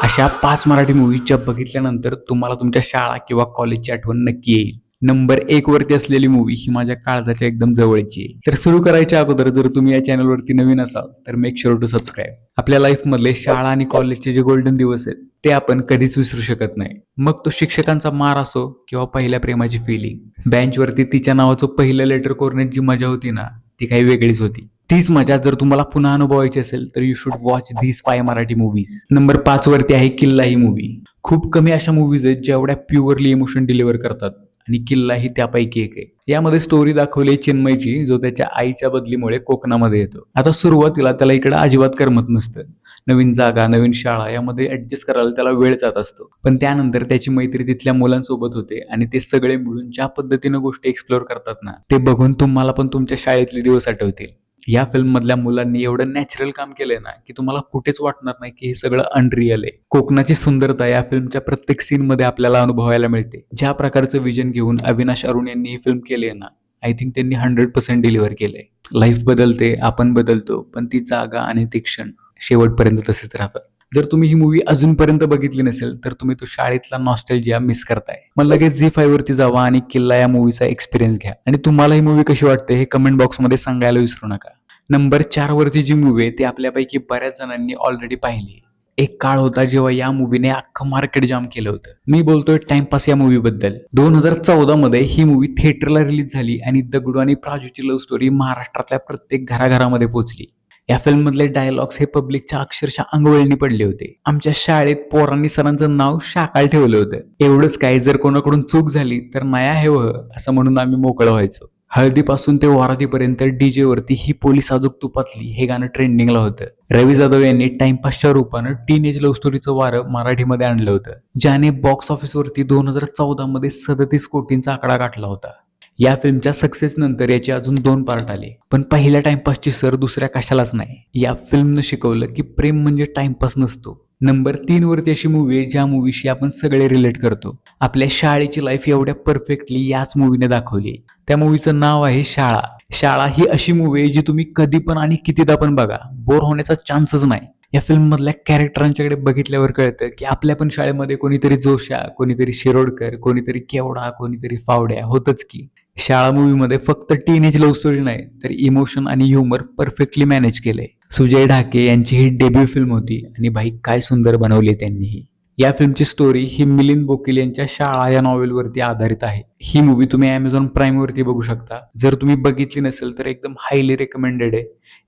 अशा 5 मराठी मूव्हीज ज्या बघितल्यानंतर तुम्हाला तुमच्या शाळा किंवा कॉलेजची आठवण नक्की येईल. नंबर 1 वरती असलेली मूव्ही ही माझ्या काळजाच्या एकदम जवळची आहे. तर सुरू करायच्या अगोदर जर तुम्ही या चॅनलवरती नवीन असाल तर मेक शुअर टू सबस्क्राईब. आपल्या लाईफमधले शाळा आणि कॉलेजचे जे गोल्डन दिवस आहेत ते आपण कधीच विसरू शकत नाही. मग तो शिक्षकांचा मार असो किंवा पहिल्या प्रेमाची फिलिंग. बेंचवरती तिच्या नावाचं पहिलं लेटर कोरण्यात जी मजा होती ना, ती काही वेगळीच होती. तीच मजा जर तुम्हाला पुन्हा अनुभवायची असेल तर you should watch this 5 Marathi movies. Number 5 वरती आहे किल्ला ही मूव्ही. खूप कमी अशा मूव्हीज आहेत ज्या एवढ्या प्युअरली इमोशन डिलिव्हर करतात आणि किल्ला ही त्यापैकी एक आहे. यामध्ये स्टोरी दाखवली चिन्मयची, जो त्याच्या आईच्या बदलीमुळे कोकणामध्ये येतो. आता सुरुवातीला त्याला इकडे अजिबात करमत नसतं. नवीन जागा, नवीन शाळा यामध्ये ऍडजस्ट करायला त्याला वेळ जात असतो. पण त्यानंतर त्याची मैत्री तिथल्या मुलांसोबत होते आणि ते सगळे मिळून ज्या पद्धतीनं गोष्टी एक्सप्लोर करतात ना, ते बघून तुम्हाला पण तुमच्या शाळेतले दिवस आठवतील. या फिल्म मधल्या मुलांनी एवढं नॅचरल काम केलंय ना की तुम्हाला कुठेच वाटणार नाही की हे सगळं अनरिअल आहे. कोकणाची सुंदरता या फिल्मच्या प्रत्येक सीन मध्ये आपल्याला अनुभवायला मिळते. ज्या प्रकारचं विजन घेऊन अविनाश अरुण यांनी ही फिल्म केली आहे ना, आय थिंक त्यांनी 100% डिलिव्हर केलंय. लाईफ बदलते, आपण बदलतो, पण ती जागा आणि ते क्षण शेवटपर्यंत तसेच राहतात. जर तुम्ही ही मूवी अजूनपर्यंत बघितली नसेल तर तुम्ही तो शाळेतला नॉस्टॅल्जिया मिस करताय. मग लगेच झी5 वरती जावा आणि किल्ला या मूवीचा एक्सपिरियन्स घ्या. आणि तुम्हाला ही मूवी कशी वाटते हे कमेंट बॉक्समध्ये सांगायला विसरू नका. नंबर 4 वरती जी मूवी आहे ती आपल्यापैकी बऱ्याच जणांनी ऑलरेडी पाहिली. एक काळ होता जेव्हा या मूवीने अख्खं मार्केट जाम केलं होतं. मी बोलतोय टाइमपास या मूवी बद्दल. 2014 मध्ये ही मूवी थिएटरला रिलीज झाली आणि दगडू आणि प्राजूची लव्ह स्टोरी महाराष्ट्रातल्या प्रत्येक घराघरामध्ये पोहोचली. या फिल्म मधले डायलॉग्स हे पब्लिकच्या अक्षरशः अंगवळणी पडले होते. आमच्या शाळेत पोरांनी सरांचं नाव शाकाळ ठेवलं होतं. एवढंच काय, जर कोणाकडून चूक झाली तर नया हे असं म्हणून आम्ही मोकळं व्हायचो. हळदीपासून ते वरातीपर्यंत डीजे वरती ही पोलीस अजूक तुपातली हे गाणं ट्रेंडिंगला होतं. रवी जाधव यांनी टाइमपासच्या रूपानं टीनेज लव्ह स्टोरीचं वारं मराठीमध्ये आणलं होतं, ज्याने बॉक्स ऑफिस वरती 2014 मध्ये 37 कोटींचा आकडा गाठला होता. या फिल्मच्या सक्सेस नंतर याचे अजून 2 पार्ट आले, पण पहिल्या टाइमपासची सर दुसऱ्या कशालाच नाही. या फिल्मनं शिकवलं की प्रेम म्हणजे टाइमपास नसतो. नंबर 3 वरती अशी मूवी आहे ज्या मूवीशी आपण सगळे रिलेट करतो. आपल्या शाळेची लाईफ एवढ्या परफेक्टली याच मूवीने दाखवली. त्या मूवीचं नाव आहे शाळा. शाळा ही अशी मूवी आहे जी तुम्ही कधी पण आणि कितीदा पण बघा, बोर होण्याचा चान्सच नाही. या फिल्म मधल्या कॅरेक्टरांच्याकडे बघितल्यावर कळतं की आपल्या पण शाळेमध्ये कोणीतरी जोशा, कोणीतरी शिरोडकर, कोणीतरी केवढा, कोणीतरी फावड्या होतच की. शाळा मूवीमध्ये फक्त टीनेज लव्ह स्टोरी नाही तर इमोशन आणि ह्युमर परफेक्टली मॅनेज केलंय. सुजय ढाके यांची ही डेब्यू फिल्म होती आणि भाई काय सुंदर बनवली त्यांनीही. या फिल्मची स्टोरी ही मिलिंद बोकील यांच्या शाळा या नॉवेलवरती आधारित आहे. ही मूवी तुम्ही अमेझॉन प्राईम वरती बघू शकता. जर तुम्ही बघितली नसेल तर एकदम हायली रेकमेंडेड आहे,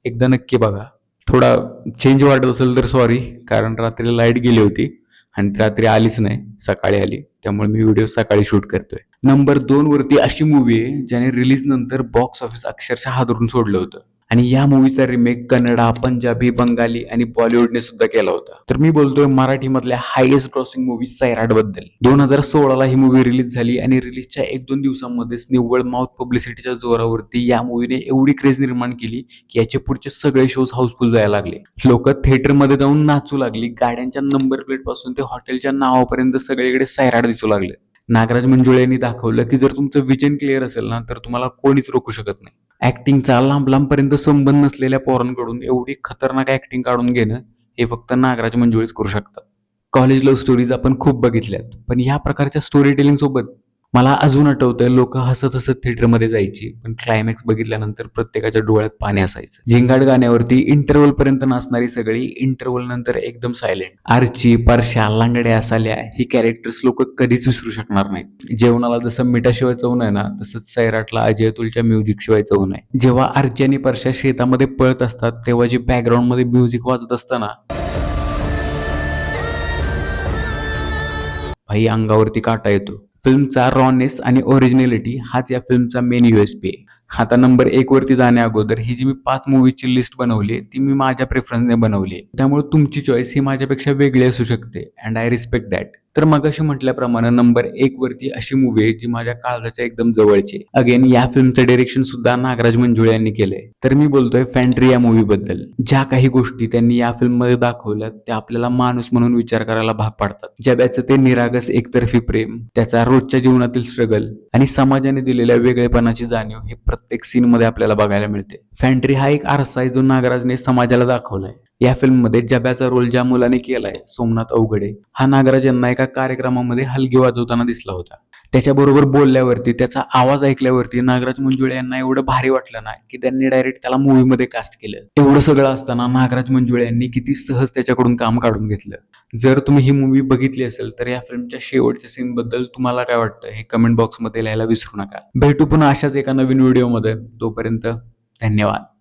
एकदा नक्की बघा. थोडा चेंज वाटत असेल तर सॉरी, कारण रात्री लाईट गेली होती आणि रात्री आलीच नाही, सकाळी आली, त्यामुळे मी व्हिडिओ सकाळी शूट करतोय. नंबर 2 वरती अशी मूवी आहे ज्याने रिलीज नंतर बॉक्स ऑफिस अक्षरशः हादरून सोडलं होतं आणि या मूवीचा रिमेक कन्नडा, पंजाबी, बंगाली आणि बॉलिवूडने सुद्धा केला होता. तर मी बोलतोय मराठी मधल्या हायएस्ट ग्रॉसिंग मूवी सैराट बद्दल. 2016ला ही मूवी रिलीज झाली आणि रिलीजच्या 1-2 दिवसांमध्येच निव्वळ माउथ पब्लिसिटीच्या जोरावरती या मूवीने एवढी क्रेज निर्माण केली की याचे पुढचे सगळे शोज हाऊसफुल जायला लागले. लोक थिएटरमध्ये जाऊन नाचू लागली. गाड्यांच्या नंबर प्लेट पासून ते हॉटेलच्या नावापर्यंत सगळीकडे सैराट दिसू लागले. नागराज मंजुळे यांनी दाखवलं की जर तुमचं विजन क्लिअर असेल ना तर तुम्हाला कोणीच रोखू शकत नाही. ऍक्टिंगचा लांब लांबपर्यंत संबंध नसलेल्या पोरांकडून एवढी खतरनाक ऍक्टिंग काढून घेणं हे फक्त नागराज मंजुळेच करू शकतात. कॉलेज लव्ह स्टोरीज आपण खूप बघितल्यात, पण या प्रकारच्या स्टोरी टेलिंग सोबत मला अजून आठवतंय लोक हसत हसत थिएटरमध्ये जायची, पण क्लायमॅक्स बघितल्यानंतर प्रत्येकाच्या डोळ्यात पाणी असायचं. झिंगाट गाण्यावरती इंटरव्हल पर्यंत नाचणारी सगळी, इंटरव्हल नंतर एकदम सायलेंट. आर्ची, परशा, लांगड्या, साल्या ही कॅरेक्टर्स लोक कधीच विसरू शकणार नाहीत. जेवणाला जसं मिठाशिवाय चव नाही ना, तसंच सैराटला अजय अतुलच्या म्युझिक शिवाय चव नाही. जेव्हा आर्ची आणि परशा शेतामध्ये पळत असतात तेव्हा जे बॅकग्राऊंड मध्ये म्युझिक वाजत असतं ना, भाई अंगावरती काटा येतो. फिल्मचा रॉनेस आणि ओरिजिनॅलिटी हाच या फिल्मचा मेन USP आहे. आता नंबर 1 वरती जाण्या अगोदर ही जी मी 5 मूवीची लिस्ट बनवली ती मी माझ्या प्रेफरन्सने बनवली आहे, त्यामुळे तुमची चॉईस ही माझ्यापेक्षा वेगळी असू शकते अँड आय रिस्पेक्ट दॅट. तर मगाशी म्हटल्याप्रमाणे नंबर 1 वरती अशी मूवी आहे जी माझ्या काळजाच्या एकदम जवळची आहे. अगेन या फिल्मचं डिरेक्शन सुद्धा नागराज मंजुळे यांनी केलंय. तर मी बोलतोय फॅन्ट्री या मूवी बद्दल. ज्या काही गोष्टी त्यांनी या फिल्म मध्ये दाखवल्या त्या आपल्याला माणूस म्हणून विचार करायला भाग पाडतात. जब्याचं ते निरागस एकतर्फी प्रेम, त्याचा रोजच्या जीवनातील स्ट्रगल आणि समाजाने दिलेल्या वेगळेपणाची जाणीव हे प्रत्येक सीन मध्ये आपल्याला बघायला मिळते. फॅन्ट्री हा एक आरसा आहे जो नागराजने समाजाला दाखवलाय. या फिल्ममध्ये जब्याचा रोल ज्या मुलाने केलाय, सोमनाथ अवघडे, हा नागराज यांना एका कार्यक्रमामध्ये हलगी वाजवताना दिसला होता. त्याच्याबरोबर बोलल्यावरती, त्याचा आवाज ऐकल्यावरती नागराज मंजुळे यांना एवढं भारी वाटलं ना, की त्यांनी डायरेक्ट त्याला मूवीमध्ये कास्ट केलं. एवढं सगळं असताना नागराज मंजुळे यांनी किती सहज त्याच्याकडून काम काढून घेतलं. जर तुम्ही ही मूवी बघितली असेल तर या फिल्मच्या शेवटच्या सीन बद्दल तुम्हाला काय वाटतं हे कमेंट बॉक्समध्ये लिहायला विसरू नका. भेटू पुन्हा अशाच एका नवीन व्हिडिओमध्ये. तोपर्यंत धन्यवाद.